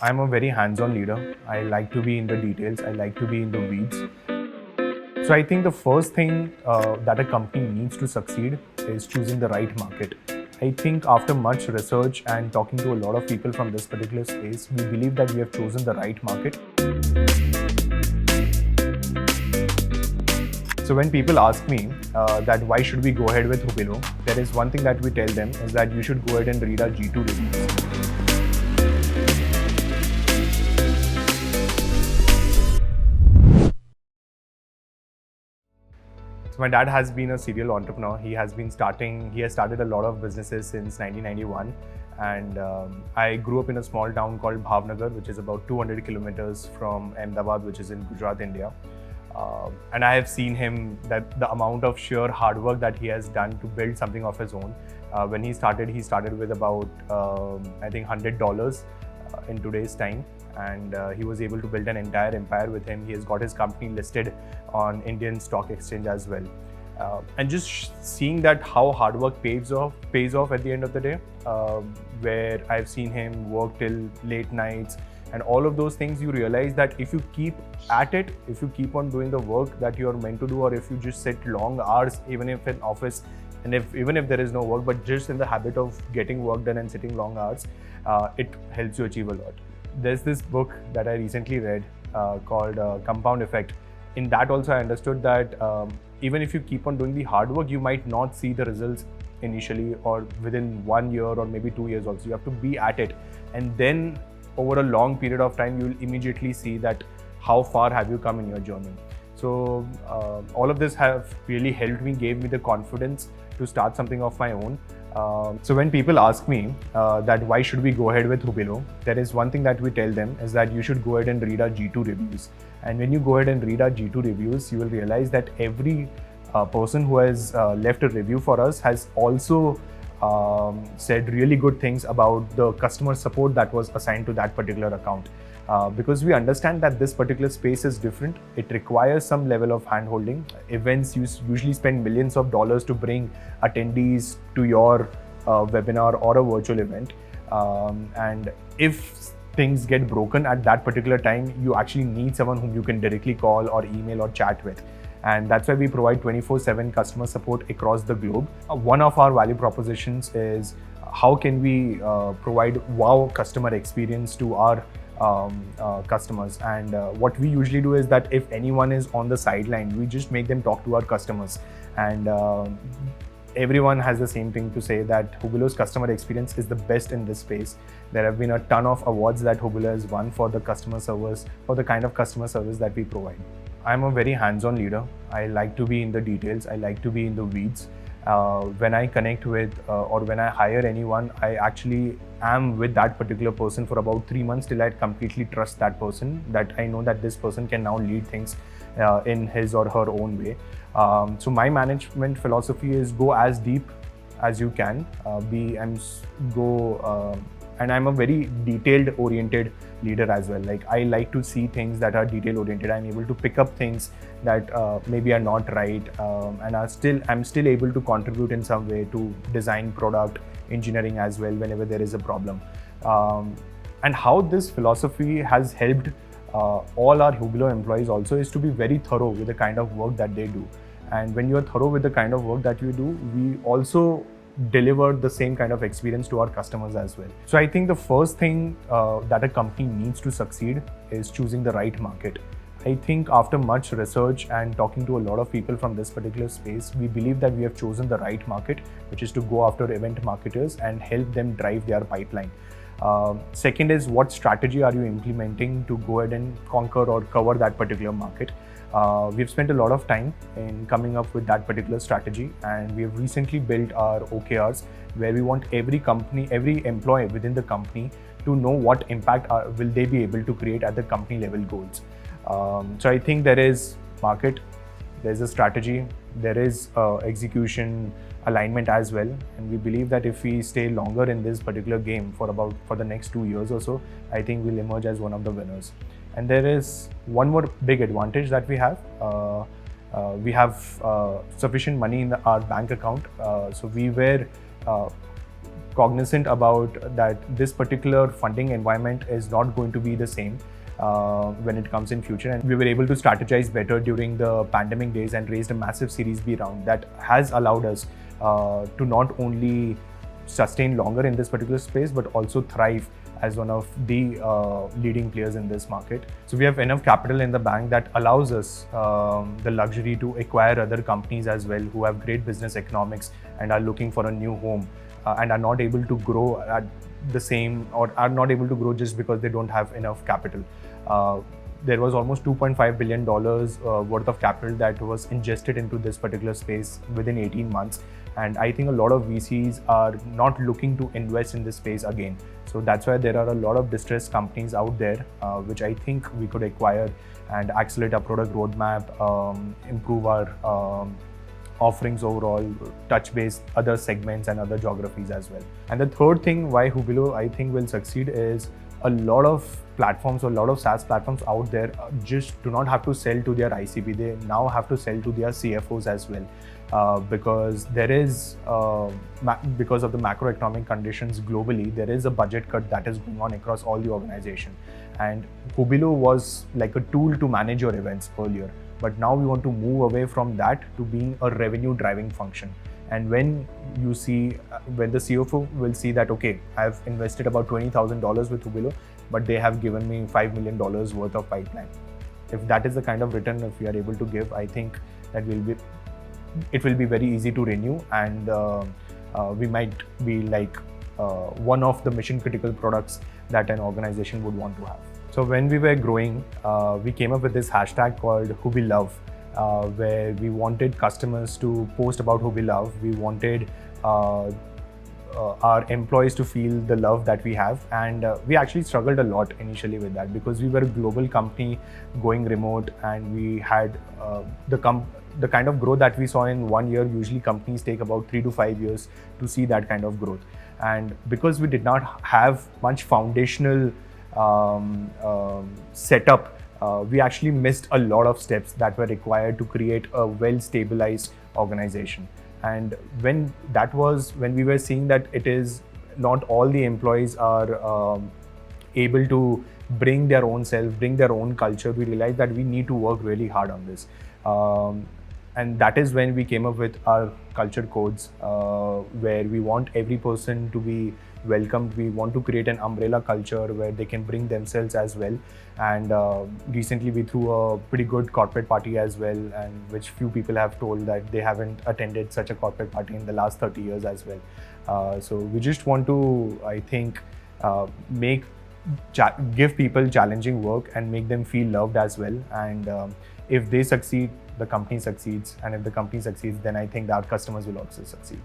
I'm a very hands-on leader. I like to be in the details. I like to be in the weeds. So I think the first thing that a company needs to succeed is choosing the right market. I think after much research and talking to a lot of people from this particular space, we believe that we have chosen the right market. So when people ask me that why should we go ahead with Hubilo, there is one thing that we tell them is that you should go ahead and read our G2 reviews. So my dad has been a serial entrepreneur. He has started a lot of businesses since 1991. And I grew up in a small town called Bhavnagar, which is about 200 kilometers from Ahmedabad, which is in Gujarat, India. And I have seen him, that the amount of sheer hard work that he has done to build something of his own. When he started with about, I think, $100 in today's time. And he was able to build an entire empire with him. He has got his company listed on Indian Stock Exchange as well. And just seeing that how hard work pays off at the end of the day, where I've seen him work till late nights and all of those things, you realize that if you keep at it, if you keep on doing the work that you're meant to do, or if you just sit long hours, even if in office, and even if there is no work, but just in the habit of getting work done and sitting long hours, it helps you achieve a lot. There's this book that I recently read called Compound Effect. In that also I understood that even if you keep on doing the hard work, you might not see the results initially or within 1 year or maybe 2 years also. You have to be at it, and then over a long period of time, you will immediately see that how far have you come in your journey. So all of this have really helped me, gave me the confidence to start something of my own. So when people ask me that why should we go ahead with Hubilo, there is one thing that we tell them is that you should go ahead and read our G2 reviews. And when you go ahead and read our G2 reviews, you will realize that every person who has left a review for us has also said really good things about the customer support that was assigned to that particular account. Because we understand that this particular space is different. It requires some level of hand-holding. Events usually spend millions of dollars to bring attendees to your webinar or a virtual event. And if things get broken at that particular time, you actually need someone whom you can directly call or email or chat with. And that's why we provide 24/7 customer support across the globe. One of our value propositions is how can we provide wow customer experience to our customers. And what we usually do is that if anyone is on the sideline, we just make them talk to our customers. And everyone has the same thing to say, that Hubilo's customer experience is the best in this space. There have been a ton of awards that Hubilo has won for the customer service, for the kind of customer service that we provide. I'm a very hands-on leader. I like to be in the details. I like to be in the weeds. When I connect with or when I hire anyone, I actually am with that particular person for about 3 months till I completely trust that person, that I know that this person can now lead things in his or her own way. So my management philosophy is go as deep as you can, and I'm a very detailed oriented leader as well. Like, I like to see things that are detail oriented. I'm able to pick up things that maybe are not right, and I'm still able to contribute in some way to design, product engineering as well whenever there is a problem. And how this philosophy has helped all our Hubilo employees also is to be very thorough with the kind of work that they do. And when you are thorough with the kind of work that you do, we also deliver the same kind of experience to our customers as well. So I think the first thing that a company needs to succeed is choosing the right market. I think after much research and talking to a lot of people from this particular space, we believe that we have chosen the right market, which is to go after event marketers and help them drive their pipeline. Second is, what strategy are you implementing to go ahead and conquer or cover that particular market? We've spent a lot of time in coming up with that particular strategy, and we have recently built our OKRs, where we want every employee within the company to know what impact will they be able to create at the company level goals. So I think there is market, there's a strategy, there is execution alignment as well, and we believe that if we stay longer in this particular game for the next 2 years or so, I think we'll emerge as one of the winners. And there is one more big advantage that we have. We have sufficient money in our bank account. So we were cognizant about that this particular funding environment is not going to be the same when it comes in future, and we were able to strategize better during the pandemic days and raised a massive Series B round that has allowed us to not only sustain longer in this particular space but also thrive as one of the leading players in this market. So we have enough capital in the bank that allows us the luxury to acquire other companies as well who have great business economics and are looking for a new home and are not able to grow at the same, or are not able to grow just because they don't have enough capital. There was almost $2.5 billion worth of capital that was ingested into this particular space within 18 months. And I think a lot of VCs are not looking to invest in this space again. So that's why there are a lot of distressed companies out there, which I think we could acquire and accelerate our product roadmap, improve our offerings overall, touch base other segments and other geographies as well. And the third thing why Hubilo I think will succeed is a lot of platforms or a lot of SaaS platforms out there just do not have to sell to their ICP. They now have to sell to their CFOs as well, because there is, because of the macroeconomic conditions globally, there is a budget cut that is going on across all the organization. And Hubilo was like a tool to manage your events earlier, but now we want to move away from that to being a revenue driving function. And when you see, when the CFO will see that, okay, I've invested about $20,000 with Hubilo, but they have given me $5 million worth of pipeline. If that is the kind of return if we are able to give, I think that it will be very easy to renew, and we might be like one of the mission critical products that an organization would want to have. So when we were growing, we came up with this hashtag called Hubilove, where we wanted customers to post about Hubilove. We wanted our employees to feel the love that we have, and we actually struggled a lot initially with that because we were a global company going remote, and we had the kind of growth that we saw in 1 year. Usually companies take about 3 to 5 years to see that kind of growth, and because we did not have much foundational setup, we actually missed a lot of steps that were required to create a well-stabilized organization. And when we were seeing that it is not all the employees are able to bring their own self, bring their own culture, we realized that we need to work really hard on this. And that is when we came up with our culture codes, where we want every person to be welcomed. We want to create an umbrella culture where they can bring themselves as well. And recently we threw a pretty good corporate party as well, and which few people have told that they haven't attended such a corporate party in the last 30 years as well. So we just want to, I think, give people challenging work and make them feel loved as well. And if they succeed, the company succeeds, and if the company succeeds, then I think that our customers will also succeed.